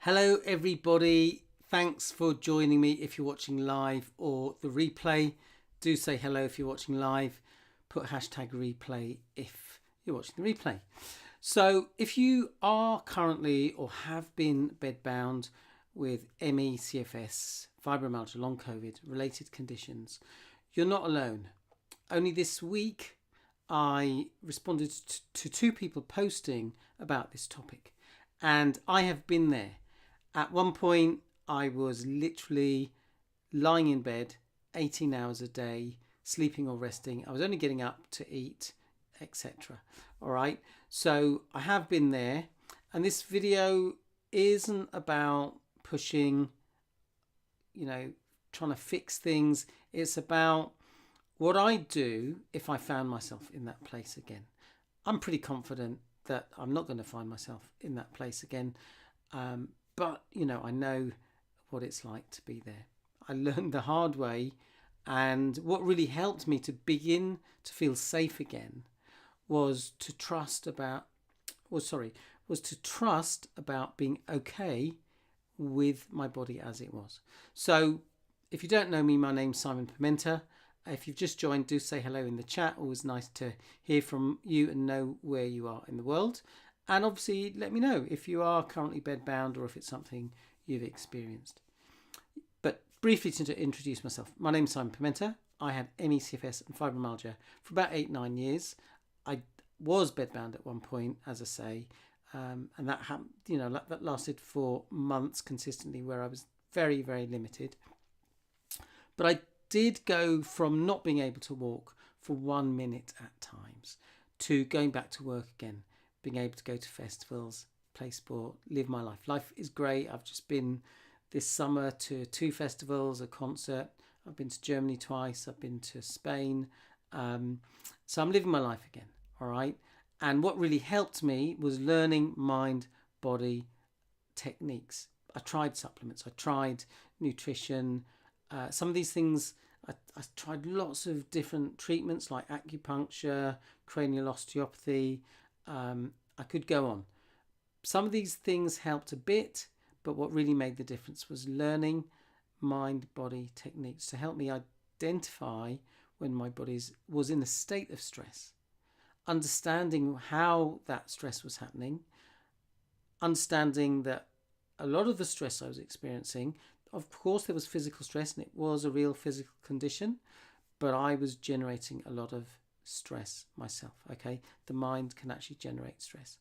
Hello everybody, thanks for joining me if you're watching live or the replay. Do say hello if you're watching live, put hashtag replay if you're watching the replay. So if you are currently or have been bedbound with ME, CFS, fibromyalgia, long COVID related conditions, you're not alone. Only this week I responded to two people posting about this topic, and I have been there. At one point, I was literally lying in bed 18 hours a day, sleeping or resting. I was only getting up to eat, etc. All right. So I have been there. And this video isn't about pushing, trying to fix things. It's about what I do if I found myself in that place again. I'm pretty confident that I'm not going to find myself in that place again. But, I know what it's like to be there. I learned the hard way. And what really helped me to begin to feel safe again was to trust about being okay with my body as it was. So if you don't know me, my name's Simon Pimenta. If you've just joined, do say hello in the chat. Always nice to hear from you and know where you are in the world. And obviously, let me know if you are currently bedbound or if it's something you've experienced. But briefly to introduce myself, my name's Simon Pimenta. I had ME, CFS and fibromyalgia for about 8-9 years. I was bedbound at one point, as I say, and that happened, that lasted for months consistently, where I was very, very limited. But I did go from not being able to walk for 1 minute at times to going back to work again, being able to go to festivals, play sport, live my life. Life is great. I've just been this summer to 2 festivals, a concert. I've been to Germany twice. I've been to Spain. So I'm living my life again. All right. And what really helped me was learning mind-body techniques. I tried supplements. I tried nutrition. Some of these things, I tried lots of different treatments like acupuncture, cranial osteopathy. I could go on. Some of these things helped a bit, but what really made the difference was learning mind-body techniques to help me identify when my body was in a state of stress, understanding how that stress was happening, understanding that a lot of the stress I was experiencing, of course there was physical stress and it was a real physical condition, but I was generating a lot of stress myself. Okay, the mind can actually generate stress,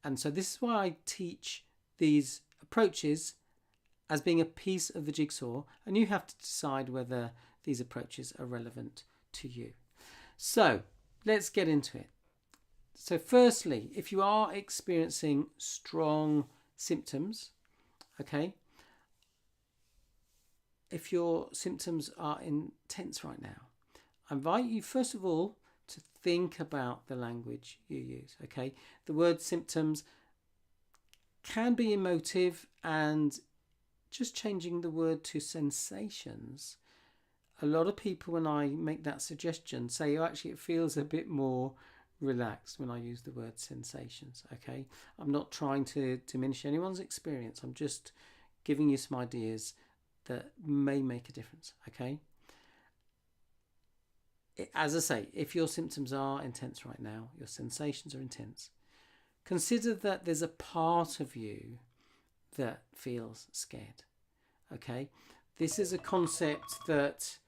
and so this is why I teach these approaches as being a piece of the jigsaw, and you have to decide whether these approaches are relevant to you. So let's get into it. So firstly, if you are experiencing strong symptoms, okay, if your symptoms are intense right now, I invite you first of all to think about the language you use. Okay, the word symptoms can be emotive, and just changing the word to sensations. A lot of people, when I make that suggestion, say, oh, actually it feels a bit more relaxed when I use the word sensations. Okay, I'm not trying to diminish anyone's experience. I'm just giving you some ideas that may make a difference. Okay, as I say, if your symptoms are intense right now, your sensations are intense, consider that there's a part of you that feels scared. Okay, this is a concept that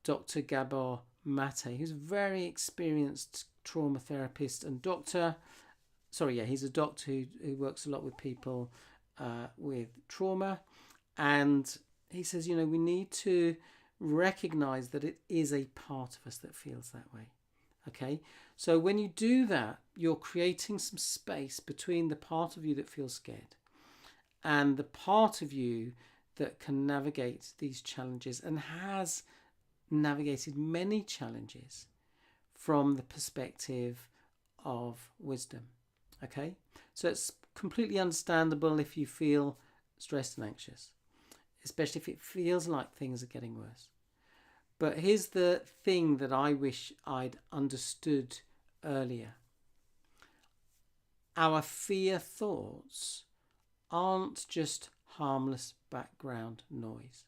Dr. Gabor Mate, who's a very experienced trauma therapist and doctor, he's a doctor who works a lot with people with trauma, and he says, we need to recognize that it is a part of us that feels that way. Okay, so when you do that, you're creating some space between the part of you that feels scared and the part of you that can navigate these challenges and has navigated many challenges from the perspective of wisdom. Okay, so it's completely understandable if you feel stressed and anxious, especially if it feels like things are getting worse. But here's the thing that I wish I'd understood earlier. Our fear thoughts aren't just harmless background noise.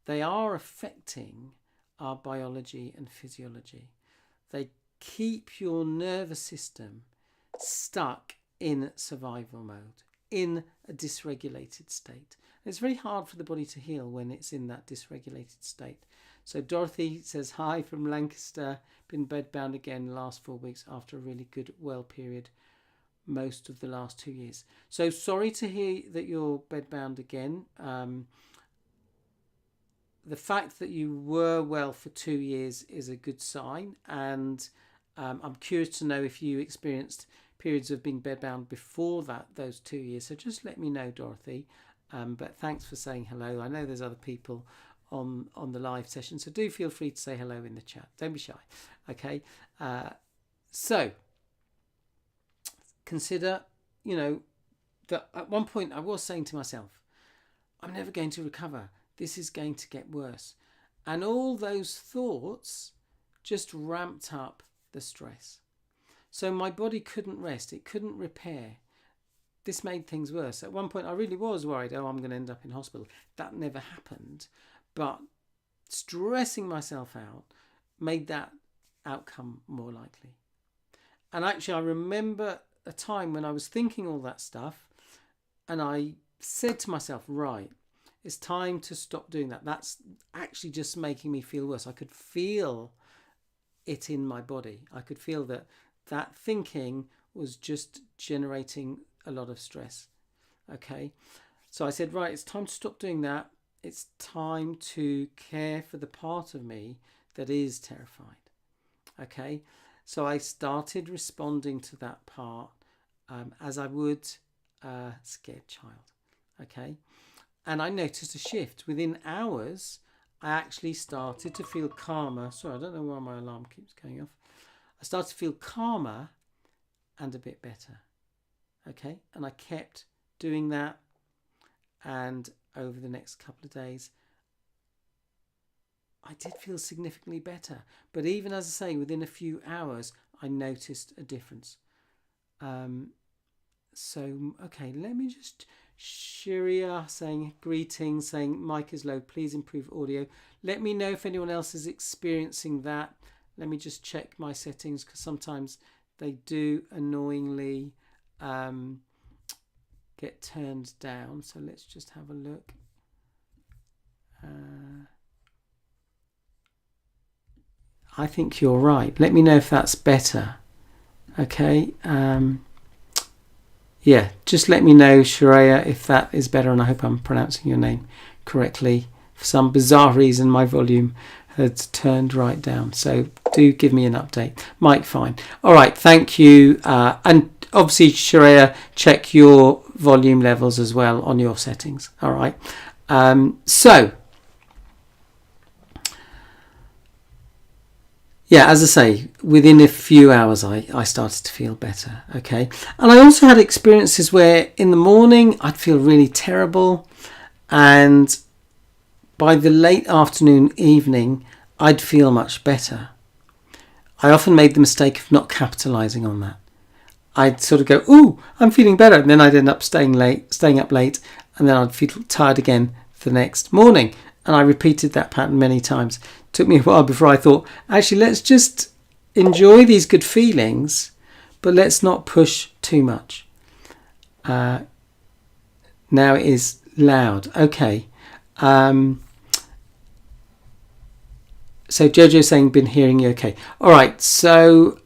They are affecting our biology and physiology. They keep your nervous system stuck in survival mode, in a dysregulated state. It's very hard for the body to heal when it's in that dysregulated state. So Dorothy says, hi from Lancaster, been bedbound again the last 4 weeks after a really good well period most of the last 2 years. So sorry to hear that you're bedbound again. The fact that you were well for 2 years is a good sign, and I'm curious to know if you experienced periods of being bedbound before those 2 years. So just let me know, Dorothy. But thanks for saying hello. I know there's other people on the live session, so do feel free to say hello in the chat. Don't be shy. Okay. So consider, that at one point I was saying to myself, I'm never going to recover. This is going to get worse. And all those thoughts just ramped up the stress. So my body couldn't rest. It couldn't repair. This made things worse. At one point I really was worried, I'm going to end up in hospital. That never happened. But stressing myself out made that outcome more likely. And actually I remember a time when I was thinking all that stuff and I said to myself, right, it's time to stop doing that. That's actually just making me feel worse. I could feel it in my body. I could feel that thinking was just generating a lot of stress. Okay. So I said, right, it's time to stop doing that. It's time to care for the part of me that is terrified. Okay. So I started responding to that part as I would a scared child. Okay. And I noticed a shift. Within hours, I actually started to feel calmer. Sorry, I don't know why my alarm keeps going off. I started to feel calmer and a bit better. Okay. And I kept doing that. And over the next couple of days, I did feel significantly better. But even as I say, within a few hours, I noticed a difference. So, okay, let me just... Shiria saying greetings, saying mic is low, please improve audio. Let me know if anyone else is experiencing that. Let me just check my settings, because sometimes they do annoyingly get turned down. So let's just have a look. I think you're right. Let me know if that's better. Okay. Yeah, just let me know, Shreya, if that is better, and I hope I'm pronouncing your name correctly. For some bizarre reason, my volume had turned right down, so do give me an update. Mike, fine. All right, thank you. And obviously, Shreya, check your volume levels as well on your settings. All right. So, yeah, as I say, within a few hours, I started to feel better, okay? And I also had experiences where in the morning, I'd feel really terrible. And by the late afternoon, evening, I'd feel much better. I often made the mistake of not capitalising on that. I'd sort of go, ooh, I'm feeling better. And then I'd end up staying up late, and then I'd feel tired again the next morning. And I repeated that pattern many times. It took me a while before I thought, actually, let's just enjoy these good feelings, but let's not push too much. Now it is loud. Okay. So Jojo saying, been hearing you okay. All right. So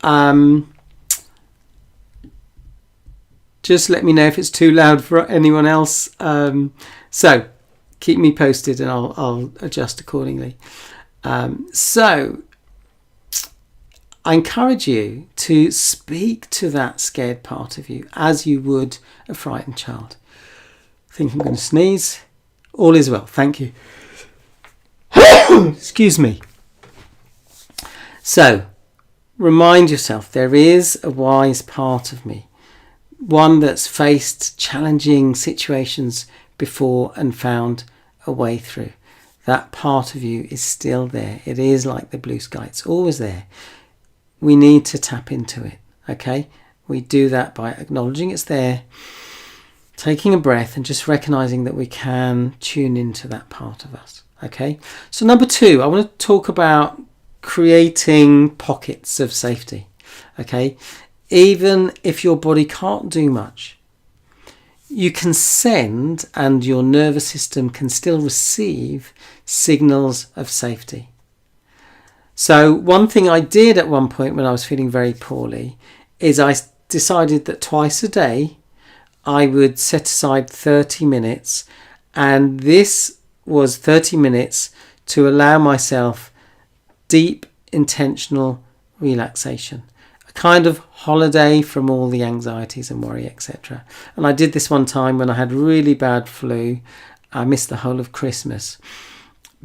just let me know if it's too loud for anyone else. So keep me posted and I'll adjust accordingly. So I encourage you to speak to that scared part of you as you would a frightened child. I think I'm going to sneeze. All is well. Thank you. Excuse me. So remind yourself there is a wise part of me, one that's faced challenging situations before and found a way through. That part of you is still there. It is like the blue sky. It's always there. We need to tap into it. Okay? We do that by acknowledging it's there, taking a breath and just recognizing that we can tune into that part of us. Okay, so number 2, I want to talk about creating pockets of safety. Okay, even if your body can't do much, you can send, and your nervous system can still receive, signals of safety. So one thing I did at one point when I was feeling very poorly is I decided that twice a day I would set aside 30 minutes, and this was 30 minutes to allow myself deep, intentional relaxation. Kind of holiday from all the anxieties and worry, etc. And I did this one time when I had really bad flu. I missed the whole of Christmas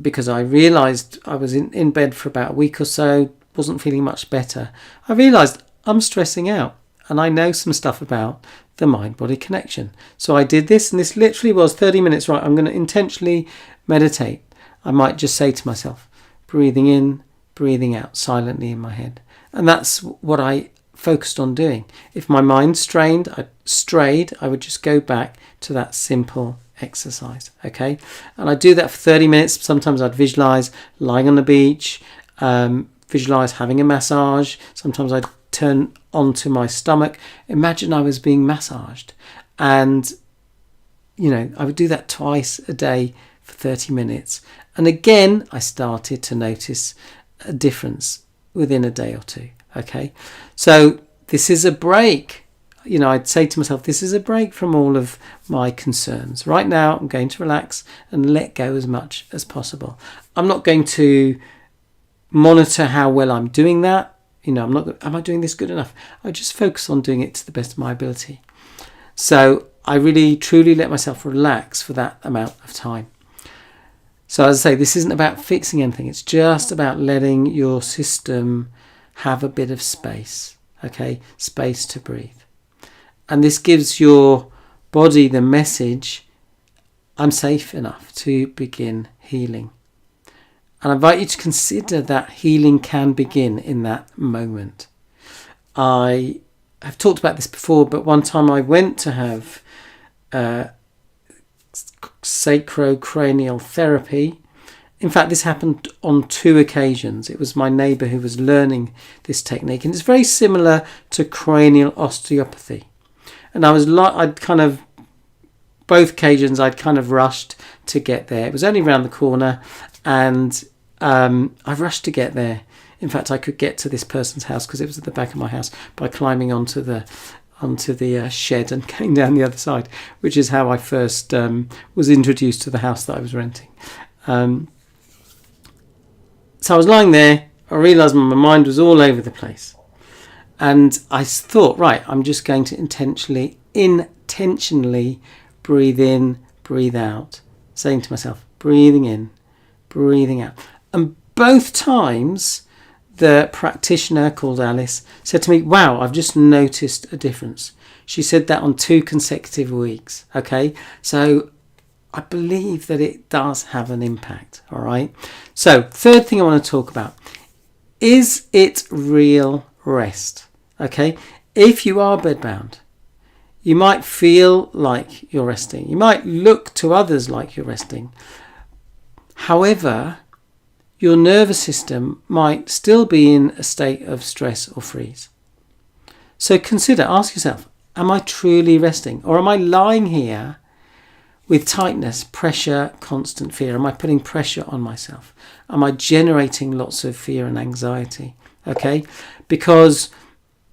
because I realised I was in bed for about a week or so, wasn't feeling much better. I realised I'm stressing out, and I know some stuff about the mind-body connection. So I did this, and this literally was 30 minutes, right? I'm going to intentionally meditate. I might just say to myself, breathing in, breathing out silently in my head. And that's what I focused on doing. If my mind strayed, I would just go back to that simple exercise. Okay, and I do that for 30 minutes. Sometimes I'd visualize lying on the beach, visualize having a massage. Sometimes I'd turn onto my stomach, imagine I was being massaged, and I would do that twice a day for 30 minutes. And again, I started to notice a difference within a day or two. Okay, so this is a break. I'd say to myself, this is a break from all of my concerns. Right now, I'm going to relax and let go as much as possible. I'm not going to monitor how well I'm doing that. Am I doing this good enough? I just focus on doing it to the best of my ability. So I really, truly let myself relax for that amount of time. So as I say, this isn't about fixing anything. It's just about letting your system have a bit of space. Okay, space to breathe. And this gives your body the message, I'm safe enough to begin healing. And I invite you to consider that healing can begin in that moment. I have talked about this before, but one time I went to have sacrocranial therapy. In fact, this happened on 2 occasions. It was my neighbour who was learning this technique, and it's very similar to cranial osteopathy. And both occasions I'd kind of rushed to get there. It was only around the corner, and I rushed to get there. In fact, I could get to this person's house because it was at the back of my house by climbing onto the shed and going down the other side, which is how I first was introduced to the house that I was renting. So I was lying there. I realised my mind was all over the place, and I thought, right, I'm just going to intentionally breathe in, breathe out, saying to myself, breathing in, breathing out. And both times the practitioner called Alice said to me, wow, I've just noticed a difference. She said that on 2 consecutive weeks. Okay, so I believe that it does have an impact. All right, so third thing I want to talk about, is it real rest? Okay, if you are bedbound, you might feel like you're resting. You might look to others like you're resting. However, your nervous system might still be in a state of stress or freeze. So ask yourself, am I truly resting? Or am I lying here with tightness, pressure, constant fear? Am I putting pressure on myself? Am I generating lots of fear and anxiety? Okay, because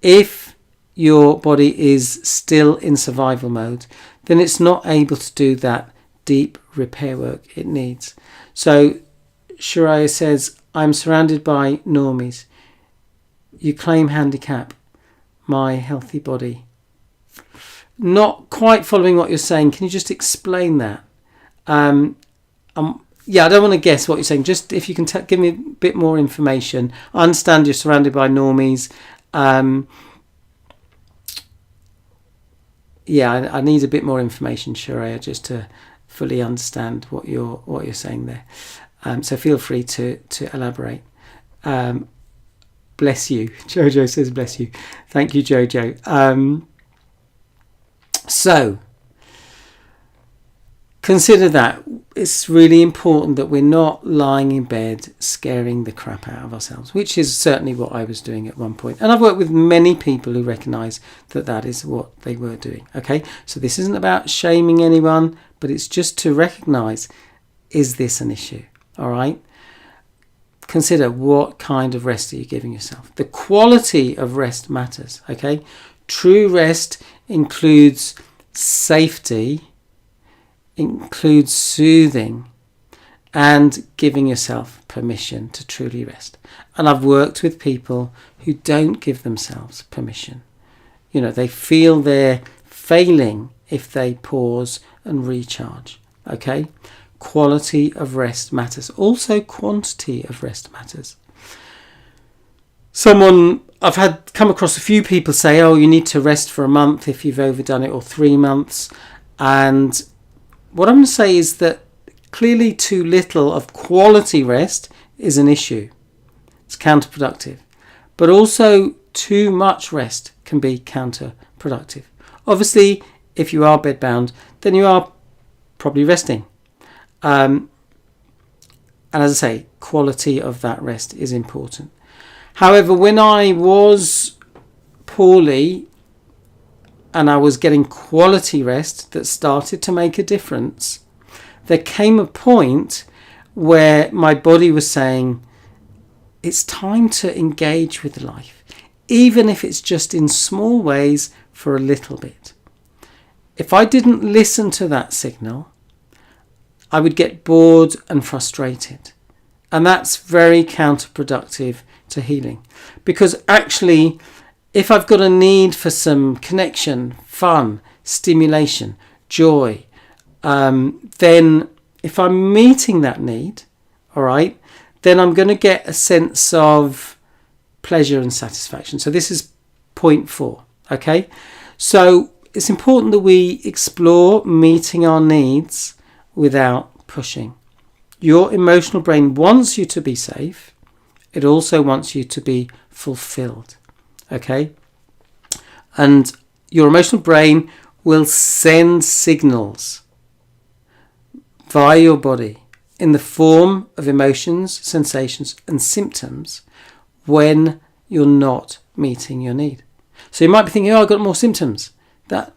if your body is still in survival mode, then it's not able to do that deep repair work it needs. So Shreya says, I'm surrounded by normies. You claim handicap, my healthy body. Not quite following what you're saying. Can you just explain that? I don't want to guess what you're saying. Just if you can give me a bit more information. I understand you're surrounded by normies. I need a bit more information, Shreya, just to fully understand what you're saying there. So feel free to elaborate. Bless you. Jojo says bless you. Thank you, Jojo. So consider that. It's really important that we're not lying in bed scaring the crap out of ourselves, which is certainly what I was doing at one point. And I've worked with many people who recognise that that is what they were doing. Okay, so this isn't about shaming anyone, but it's just to recognise, is this an issue? All right. Consider, what kind of rest are you giving yourself? The quality of rest matters. Okay, true rest includes safety, includes soothing, and giving yourself permission to truly rest. And I've worked with people who don't give themselves permission. You know, they feel they're failing if they pause and recharge. Okay, quality of rest matters. Also, quantity of rest matters. I've come across a few people say, oh, you need to rest for a month if you've overdone it, or 3 months. And what I'm going to say is that clearly too little of quality rest is an issue. It's counterproductive. But also too much rest can be counterproductive. Obviously, if you are bedbound, then you are probably resting. And as I say, quality of that rest is important. However, when I was poorly and I was getting quality rest that started to make a difference, there came a point where my body was saying, it's time to engage with life, even if it's just in small ways for a little bit. If I didn't listen to that signal, I would get bored and frustrated. And that's very counterproductive to healing. Because actually, if I've got a need for some connection, fun, stimulation, joy, then if I'm meeting that need, all right, then I'm going to get a sense of pleasure and satisfaction. So this is point 4, okay? So it's important that we explore meeting our needs without pushing. Your emotional brain wants you to be safe. It also wants you to be fulfilled, okay? And your emotional brain will send signals via your body in the form of emotions, sensations, and symptoms when you're not meeting your need. So you might be thinking, oh, I've got more symptoms. That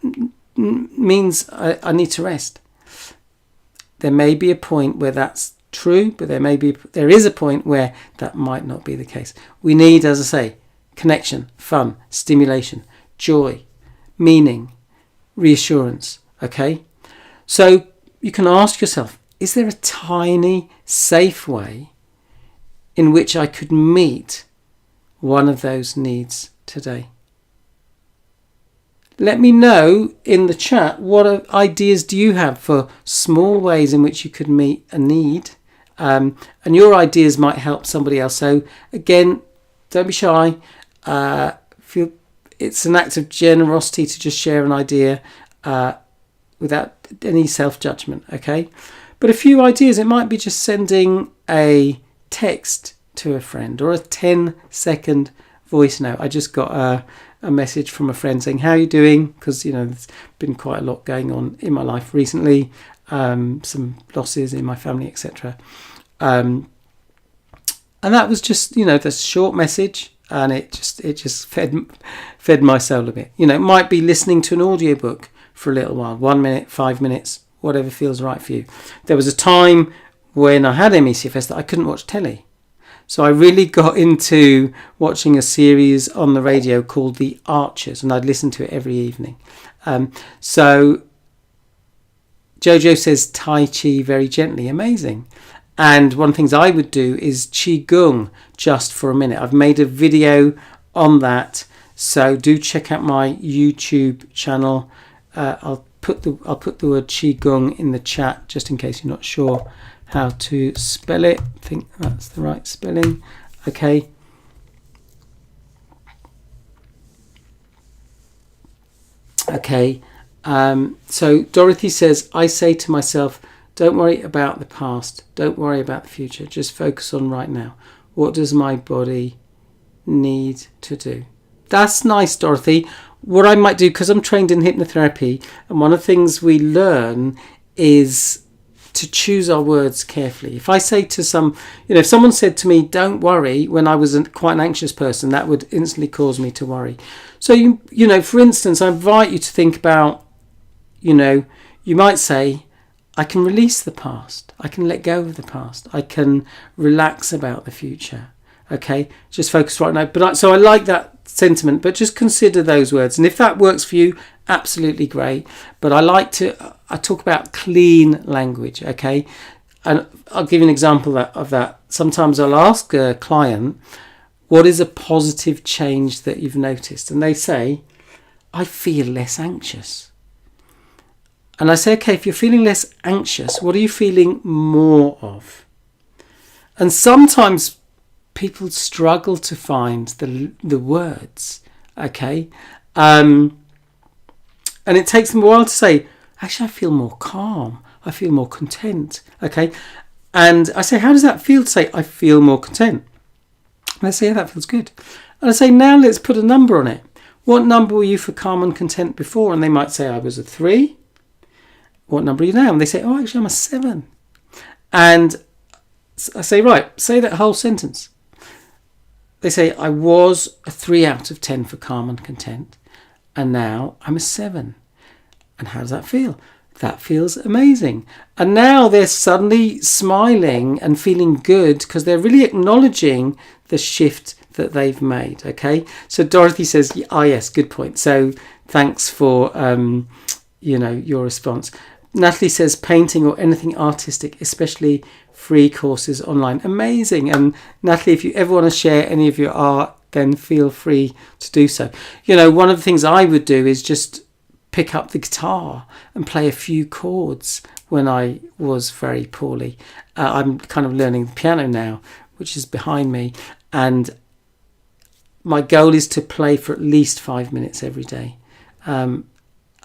means I need to rest. There may be a point where that's true, but there is a point where that might not be the case. We need, as I say, connection, fun, stimulation, joy, meaning, reassurance, okay? So you can ask yourself, is there a tiny, safe way in which I could meet one of those needs today? Let me know in the chat, what ideas do you have for small ways in which you could meet a need? And your ideas might help somebody else. So again, don't be shy. Feel it's an act of generosity to just share an idea without any self-judgment, okay? But a few ideas, it might be just sending a text to a friend or a 10-second voice note. I just got a message from a friend saying, how are you doing? Because, you know, there's been quite a lot going on in my life recently, some losses in my family, etc. And that was just, you know, this short message, and it just fed my soul a bit. You know, it might be listening to an audiobook for a little while, 1 minute, 5 minutes, whatever feels right for you. There was a time when I had ME/CFS that I couldn't watch telly. So I really got into watching a series on the radio called The Archers, and I'd listen to it every evening. So Jojo says Tai Chi very gently, amazing. And one of the things I would do is Qigong just for a minute. I've made a video on that, so do check out my YouTube channel. I'll put the word Qigong in the chat just in case you're not sure how to spell it. I think that's the right spelling. Okay. Okay. So Dorothy says, I say to myself, don't worry about the past. Don't worry about the future. Just focus on right now. What does my body need to do? That's nice, Dorothy. What I might do, because I'm trained in hypnotherapy, and one of the things we learn is to choose our words carefully. If I say to if someone said to me, don't worry, when I was quite an anxious person, that would instantly cause me to worry. So, for instance, I invite you to think about, you might say, I can release the past. I can let go of the past. I can relax about the future. Okay, just focus right now. So I like that sentiment, but just consider those words. And if that works for you, absolutely great. But I talk about clean language, okay? And I'll give you an example of that. Sometimes I'll ask a client, what is a positive change that you've noticed? And they say, I feel less anxious. And I say, okay, if you're feeling less anxious, what are you feeling more of? And sometimes people struggle to find the words, okay? And it takes them a while to say, actually, I feel more calm. I feel more content, okay? And I say, how does that feel to say, I feel more content? And they say, yeah, that feels good. And I say, now let's put a number on it. What number were you for calm and content before? And they might say, I was a 3. What number are you now? And they say, oh, actually, I'm a 7. And I say, right, say that whole sentence. They say, I was a 3 out of 10 for calm and content, and now I'm a 7. And how does that feel? That feels amazing. And now they're suddenly smiling and feeling good because they're really acknowledging the shift that they've made, okay? So Dorothy says, yes, good point. So thanks for, your response. Natalie says, painting or anything artistic, especially free courses online. Amazing. And Natalie, if you ever want to share any of your art, then feel free to do so. One of the things I would do is just pick up the guitar and play a few chords when I was very poorly. I'm kind of learning the piano now, which is behind me. And my goal is to play for at least 5 minutes every day.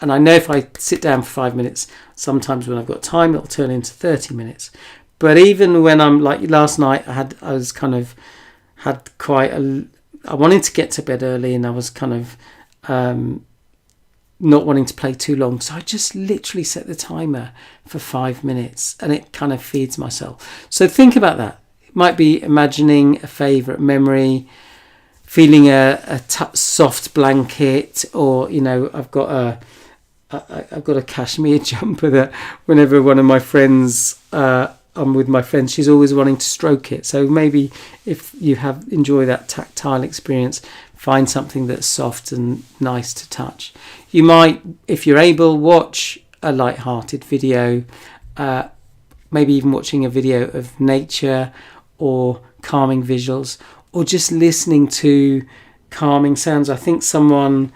And I know if I sit down for 5 minutes, sometimes when I've got time, it'll turn into 30 minutes. But even when I'm like last night, I wanted to get to bed early, and I was kind of not wanting to play too long. So I just literally set the timer for 5 minutes, and it kind of feeds myself. So think about that. It might be imagining a favourite memory, feeling a soft blanket, or I've got a cashmere jumper that whenever one of my friends, I'm with my friends, she's always wanting to stroke it. So maybe if you enjoy that tactile experience, find something that's soft and nice to touch. You might, if you're able, watch a light-hearted video, maybe even watching a video of nature or calming visuals, or just listening to calming sounds. I think someone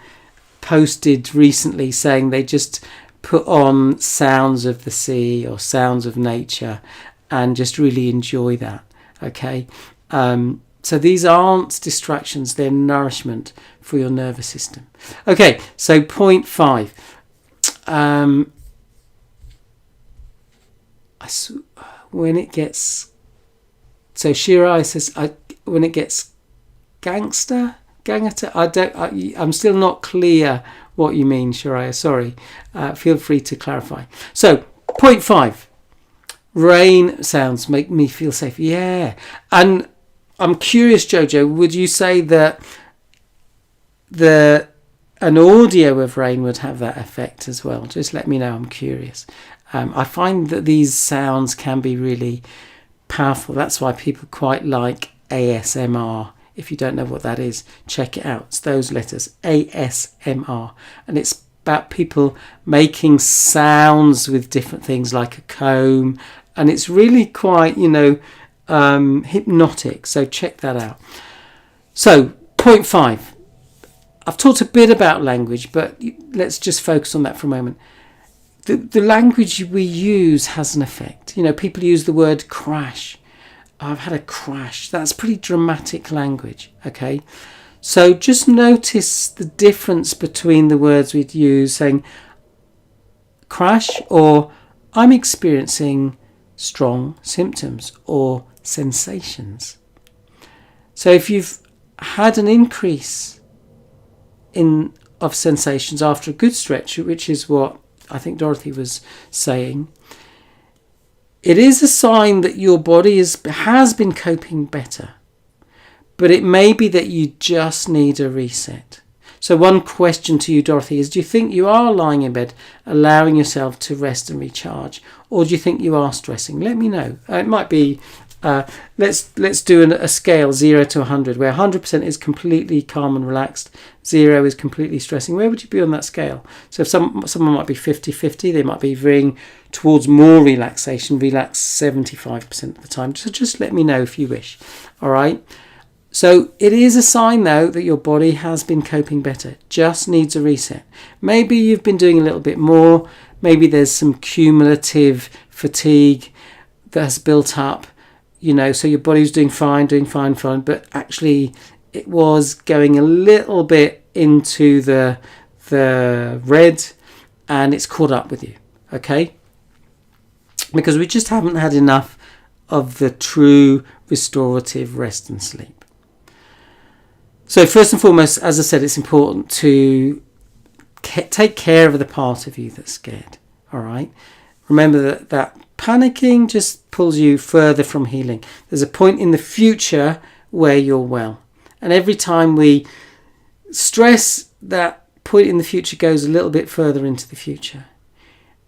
posted recently saying they just put on sounds of the sea or sounds of nature and just really enjoy that, okay? So these aren't distractions, they're nourishment for your nervous system. Okay, so point 5. When it gets... So Shirai says, when it gets gangster, I'm still not clear what you mean, Shiraya. Sorry. Feel free to clarify. So, point 5. Rain sounds make me feel safe. Yeah. And I'm curious, Jojo, would you say that an audio of rain would have that effect as well? Just let me know. I'm curious. I find that these sounds can be really powerful. That's why people quite like ASMR. If you don't know what that is, check it out. It's those letters, ASMR. And it's about people making sounds with different things like a comb. And it's really quite, hypnotic. So check that out. So, point 5. I've talked a bit about language, but let's just focus on that for a moment. The language we use has an effect. People use the word crash. I've had a crash. That's pretty dramatic language, okay? So just notice the difference between the words we'd use, saying crash or I'm experiencing strong symptoms or sensations. So if you've had an increase of sensations after a good stretch, which is what I think Dorothy was saying, it is a sign that your body has been coping better. But it may be that you just need a reset. So one question to you, Dorothy, is do you think you are lying in bed, allowing yourself to rest and recharge? Or do you think you are stressing? Let me know. It might be, let's do a scale 0 to 100, where 100% is completely calm and relaxed, 0 is completely stressing. Where would you be on that scale? So if someone might be 50-50, they might be veering towards more relaxation, relax 75% of the time. So just let me know if you wish. All right. So it is a sign, though, that your body has been coping better. Just needs a reset. Maybe you've been doing a little bit more. Maybe there's some cumulative fatigue that has built up, so your body's doing fine, but actually it was going a little bit into the red and it's caught up with you, okay? Because we just haven't had enough of the true restorative rest and sleep. So first and foremost, as I said, it's important to take care of the part of you that's scared. All right. Remember that panicking just pulls you further from healing. There's a point in the future where you're well. And every time we stress, that point in the future goes a little bit further into the future.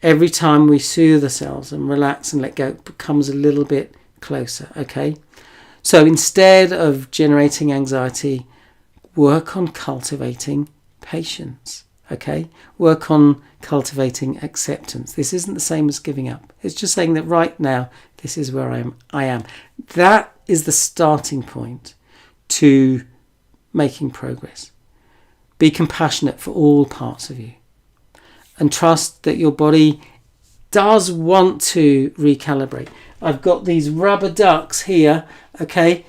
Every time we soothe ourselves and relax and let go, it becomes a little bit closer. Okay. So instead of generating anxiety, work on cultivating patience, okay? Work on cultivating acceptance. This isn't the same as giving up. It's just saying that right now, this is where I am. That is the starting point to making progress. Be compassionate for all parts of you. And trust that your body does want to recalibrate. I've got these rubber ducks here, okay?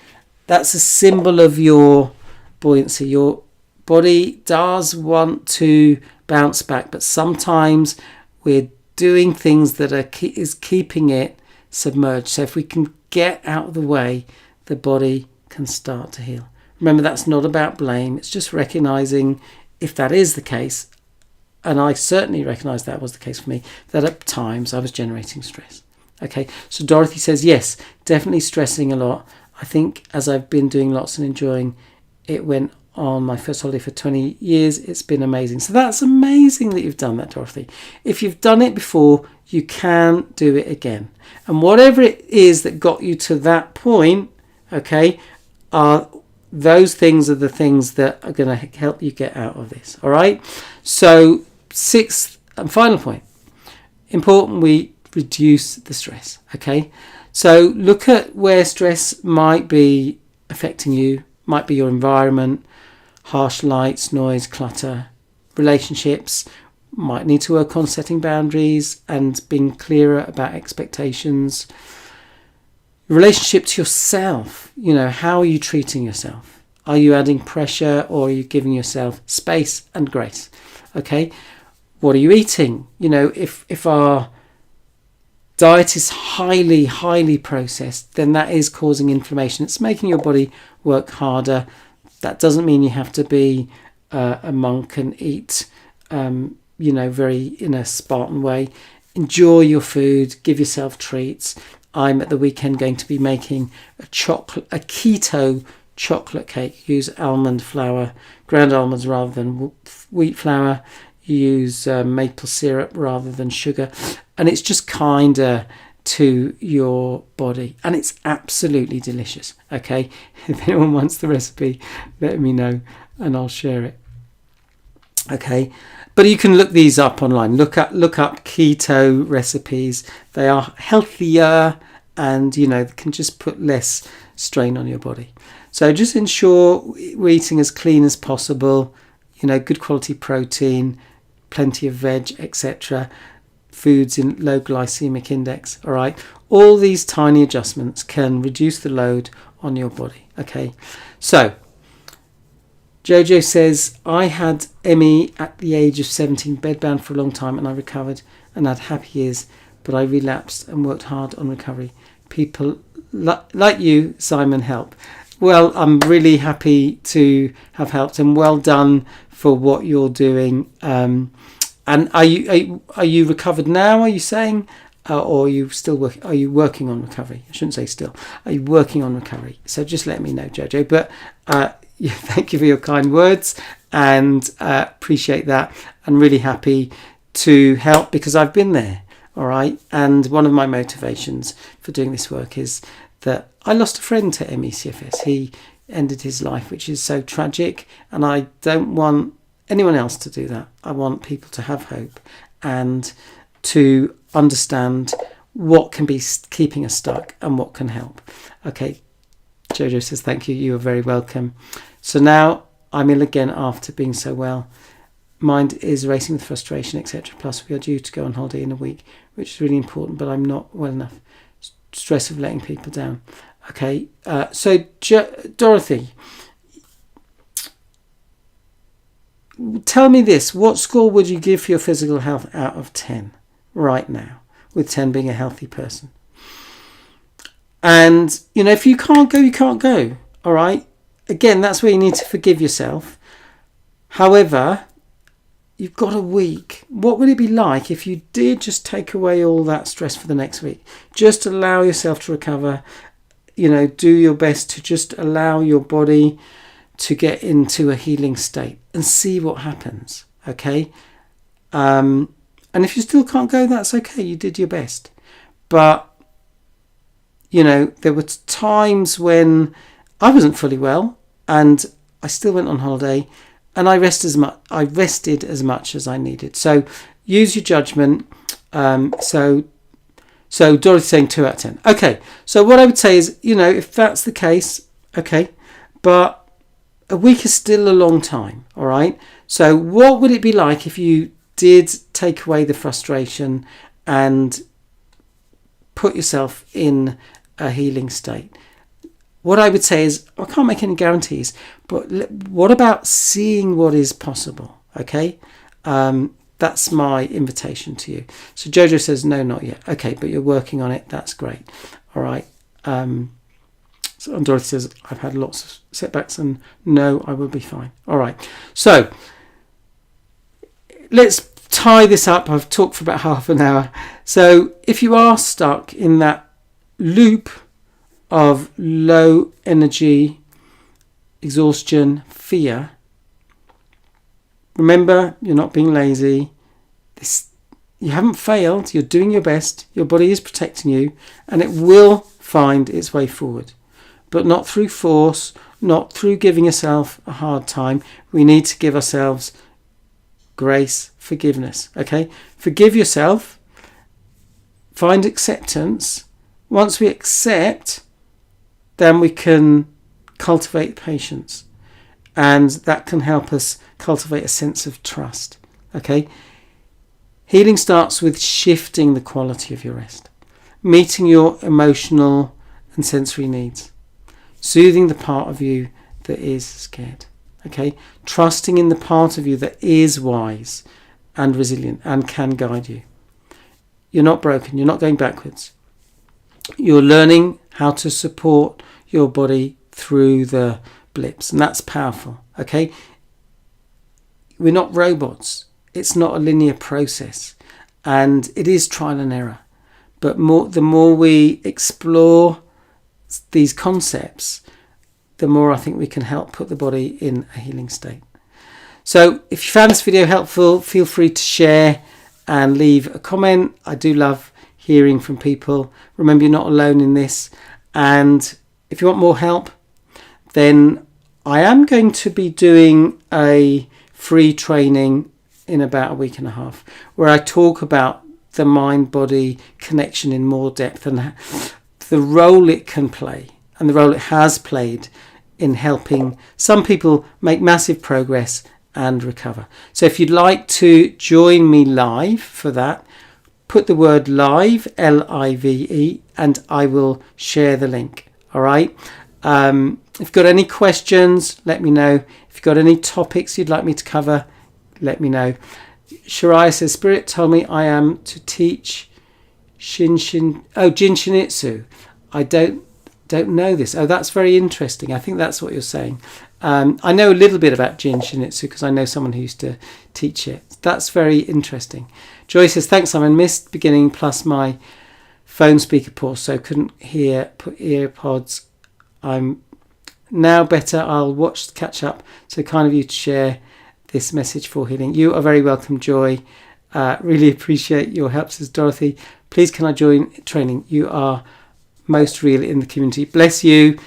That's a symbol of your buoyancy. Your body does want to bounce back, but sometimes we're doing things that is keeping it submerged. So if we can get out of the way, the body can start to heal. Remember, that's not about blame. It's just recognizing, if that is the case, and I certainly recognize that was the case for me, that at times I was generating stress. Okay, so Dorothy says, yes, definitely stressing a lot. I think as I've been doing lots and enjoying, it went on my first holiday for 20 years. It's been amazing. So that's amazing that you've done that, Dorothy. If you've done it before, you can do it again. And whatever it is that got you to that point, okay, those things are the things that are going to help you get out of this. All right. So sixth and final point, important we reduce the stress. Okay. So look at where stress might be affecting you. Might be your environment, harsh lights, noise, clutter, relationships. Might need to work on setting boundaries and being clearer about expectations. Relationship to yourself. How are you treating yourself? Are you adding pressure, or are you giving yourself space and grace? Okay. What are you eating? If our diet is highly processed, then that is causing inflammation. It's making your body work harder. That doesn't mean you have to be a monk and eat, very in a Spartan way. Enjoy your food, give yourself treats. I'm at the weekend going to be making a keto chocolate cake. Use almond flour, ground almonds rather than wheat flour. Use maple syrup rather than sugar, and it's just kinder to your body, and it's absolutely delicious. Okay, if anyone wants the recipe, let me know and I'll share it. Okay, but you can look these up online. Look up keto recipes. They are healthier, and can just put less strain on your body. So just ensure we're eating as clean as possible. Good quality protein, plenty of veg, etc. Foods in low glycemic index. All right, all these tiny adjustments can reduce the load on your body. Okay, so Jojo says, I had ME at the age of 17, bedbound for a long time, and I recovered and had happy years, but I relapsed and worked hard on recovery. People like you, Simon, help. Well, I'm really happy to have helped, and well done for what you're doing. And are you recovered now? Are you saying, or are you still working? Are you working on recovery? I shouldn't say still. Are you working on recovery? So just let me know, Jojo. But yeah, thank you for your kind words, and appreciate that. I'm really happy to help because I've been there. All right. And one of my motivations for doing this work is that I lost a friend to ME/CFS. He ended his life, which is so tragic, and I don't want anyone else to do that. I want people to have hope and to understand what can be keeping us stuck and what can help. Okay, Jojo says thank you. You are very welcome. So now I'm ill again after being so well. Mind is racing with frustration, etc. Plus we are due to go on holiday in a week, which is really important, but I'm not well enough. Stress of letting people down. Okay, so Dorothy, tell me this. What score would you give for your physical health out of 10 right now, with 10 being a healthy person? And, you know, if you can't go, you can't go. All right? Again, that's where you need to forgive yourself. However, you've got a week. What would it be like if you did just take away all that stress for the next week? Just allow yourself to recover. You know, do your best to just allow your body to get into a healing state and see what happens. Okay? And if you still can't go, that's okay. You did your best. But, you know, there were times when I wasn't fully well and I still went on holiday and I rested as much as I needed. So use your judgment. So Dorothy's saying 2 out of 10. Okay, so what I would say is, you know, if that's the case, okay, but a week is still a long time, all right? So what would it be like if you did take away the frustration and put yourself in a healing state? What I would say is, I can't make any guarantees, but what about seeing what is possible, okay? That's my invitation to you. So Jojo says, no, not yet. Okay, but you're working on it. That's great. All right. So Dorothy says, I've had lots of setbacks and no, I will be fine. All right. So let's tie this up. I've talked for about half an hour. So if you are stuck in that loop of low energy, exhaustion, fear, remember, you're not being lazy. You haven't failed. You're doing your best. Your body is protecting you, and it will find its way forward. But not through force, not through giving yourself a hard time. We need to give ourselves grace, forgiveness. Okay? Forgive yourself. Find acceptance. Once we accept, then we can cultivate patience. And that can help us cultivate a sense of trust. Okay? Healing starts with shifting the quality of your rest, meeting your emotional and sensory needs, soothing the part of you that is scared. Okay? Trusting in the part of you that is wise and resilient and can guide you. You're not broken. You're not going backwards. You're learning how to support your body through the blips, and that's powerful. Okay? We're not robots. It's not a linear process, and it is trial and error. But the more we explore these concepts, the more I think we can help put the body in a healing state. So if you found this video helpful, feel free to share and leave a comment. I do love hearing from people. Remember, you're not alone in this. And if you want more help, then I am going to be doing a free training in about a week and a half, where I talk about the mind-body connection in more depth and the role it can play and the role it has played in helping some people make massive progress and recover. So if you'd like to join me live for that, put the word live, L-I-V-E, and I will share the link. All right. If you've got any questions, let me know. If you've got any topics you'd like me to cover, let me know. Shiraya says, Spirit told me I am to teach Jin Shinitsu. I don't know this. Oh, that's very interesting. I think that's what you're saying. I know a little bit about Jin Shinitsu because I know someone who used to teach it. That's very interesting. Joy says, thanks Simon, missed beginning plus my phone speaker pause, so couldn't hear, put earpods. I'm now better. I'll watch, catch up. So kind of you to share this message for healing. You are very welcome, Joy. Really appreciate your help, says Dorothy. Please can I join training? You are most real in the community. Bless you.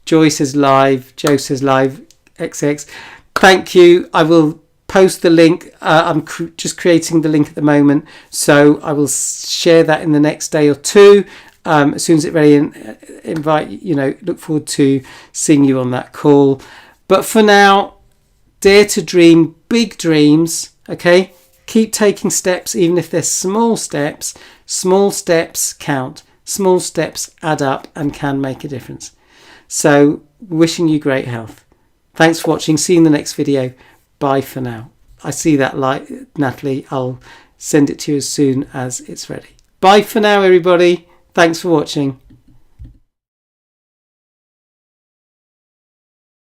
Joy says live. Joe says live. XX. Thank you. I will post the link. I'm just creating the link at the moment, so I will share that in the next day or two. As soon as it's ready, and invite, look forward to seeing you on that call. But for now, dare to dream big dreams, okay? Keep taking steps, even if they're small steps. Small steps count. Small steps add up and can make a difference. So, wishing you great health. Thanks for watching. See you in the next video. Bye for now. I see that light, Natalie. I'll send it to you as soon as it's ready. Bye for now, everybody. Thanks for watching.